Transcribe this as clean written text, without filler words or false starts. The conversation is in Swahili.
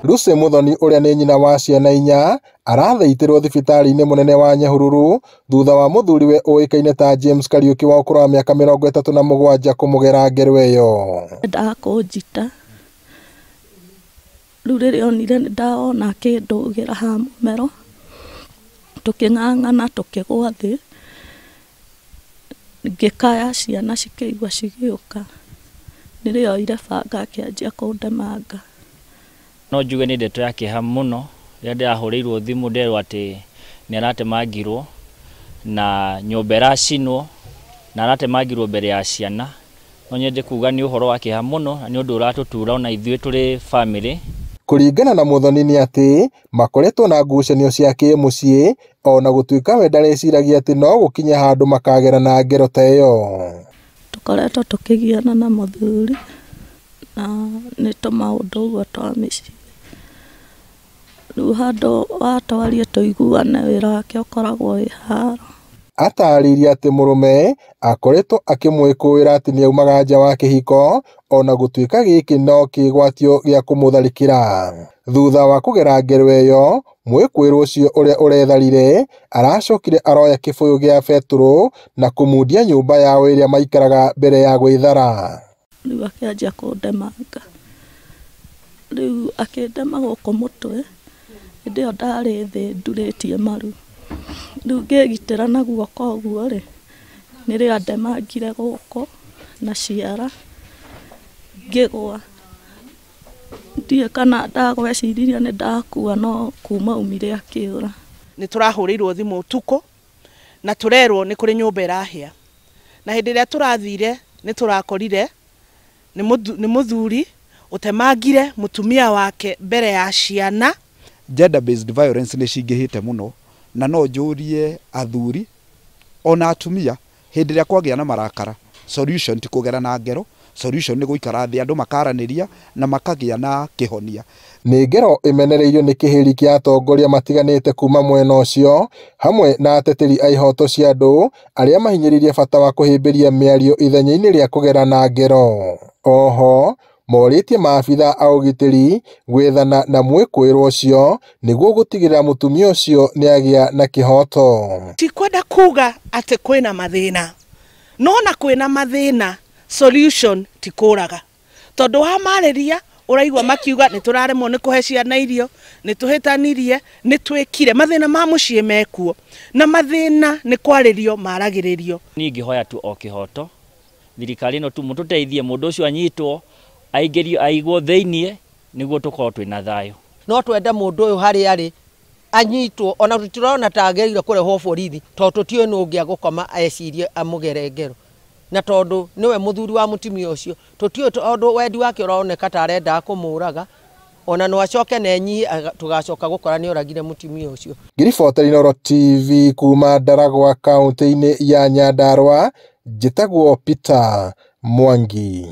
Lucy Muthoni uria ni nyina wa ciana 4 arathaitĩrwo thibitarĩ-inĩ mũnene wa Nyahururu thutha wa mũthuriwe ũĩkaine ta James Kariuki wa ũkũrũ wa mĩaka 37 kũmũgera ngero ĩyo. Ndakũnjita rĩu rĩrĩa onire ndaona kĩndũgĩra ha mũmero tũkĩng'ang'ana tũkĩgwa thĩ ngĩkaya ciana cikĩigua cigĩũka nĩrĩo oire banga akĩanjia kũndemanga. No njuge nĩ ndeto ya kĩeha mũno rĩrĩa ndĩrahũrĩirwo thimũ nderwo atĩ nĩ aratemangirwo na nyũmba ĩracinwo na aratemangirwo mbere ya ciana. No nyende kuga nĩ ũhoro wa kĩeha mũno na nĩ ũndũ ũratũtura ona ithuĩ tũrĩ family. Kũringana na Muthoni nĩ atĩ makoretwo na ngucanio cia kĩmũciĩ ona gũtuĩka we ndareciragia atĩ no gũkinye handũ makagera na ngero ta ĩyo. Tũkoretwo tũkĩgiana na mũthuri na nĩ tũmaũndũ ũguo twa mĩciĩ. Rĩu handũ watwaria tũiguane wĩra wake ũkoragwo wĩ haro. Atarĩirie atĩ mũrũme akoretwo akĩmwĩkũĩra atĩ nĩaumaga nja wa kĩhiko ona gũtuĩka gĩkĩ no kĩgwatio gĩa kũmũtharĩkĩra. Thutha wa kũgera ngero ĩyo, mwĩkũĩrwo ũcio ũrĩa ũretharire aracokire aroya kĩbũyũ gĩa betũrũ na kũmundia nyũmba yao ĩrĩa maikaraga mbere ya gwĩthara. Rĩu akĩanjia kũndemanga. Rĩu akĩndema gũkũ mũtwe hĩndĩ ĩyo ndarĩ thĩ ndurĩtie maru. Rĩu ngĩgitĩra na guoko ũguo rĩ nĩrĩo andemangire gũkũ na ciara ngĩgwa. Ndiĩ kana ndagweciririe nĩ ndakua no kuma umire akĩũra. Nĩ tũrahũrĩirwo thimũ ũtukũ na tũrerwo nĩ kũrĩ nyũmba ĩrahĩa. Na hĩndĩ ĩrĩa tũrathire nĩ tũrakorire nĩ mũthuri ũtemangire mũtumia wake mbere ya ciana. Gender based violence nĩ cingĩhĩte mũno na no njũrie athuri ona atumia hĩndĩ ĩrĩa kwagĩa na marakara solution ti kũgera na ngero, solution nĩ gũikara thĩ andũ makaranĩria na makagĩa na kĩhonia. Nĩ ngero imenereirio nĩ kĩhĩri kĩa atongoria matiganĩte kuma mwena ũcio hamwe na ateteri a ihoto cia andũ arĩa mahinyĩrĩirie bata wa kũhĩmbĩria mĩario ithenya-inĩ rĩa kũgera na ngero. Oho morĩtie maabitha a ũgitĩri gwethana na mwĩkũĩrwo ũcio nĩguo gũtigĩrĩra mũtumia ũcio nĩagĩa na kĩhoto. Tikwenda kuga atĩ kwĩna mathĩna, no na kwĩna mathĩna solution ti kũraga. Tondũ wa marĩria ũraigua makiuga nĩ tũraremwo nĩ kũhe ciana irio, nĩ tũhĩtanirie, nĩ twĩkire. Mathĩna ma mũciĩ mekuo na mathĩna nĩ kwarĩrio maragĩrĩrio. Niĩ ngĩhoya tu o kĩhoto thirikari ĩno tu mũtũteithie mũndũ ũcio anyitwo aingĩrio aigwo thĩiniĩ nĩguo tũkorwo twĩna thayũ. No twende mũndũ ũyũ harĩa arĩ anyitwo ona tũtirona ta agĩrĩire kũrehwo borithi tondũ tũtiũĩ nũ ũngĩ agũkoma ecirie amũgere ngero. Na tondũ nĩwe mũthuri wa mũtumia ũcio tũtiũĩ tondũ wendi wake ũroneka ta arenda kũmũraga ona no acoke na enyi tũgacoka gũkora nĩ oragire mũtumia ũcio. Ngiriboteri Noro TV kuma Ndaragwa kaunti-inĩ ya Nyandarua, njĩtagwo Peter Mwangi.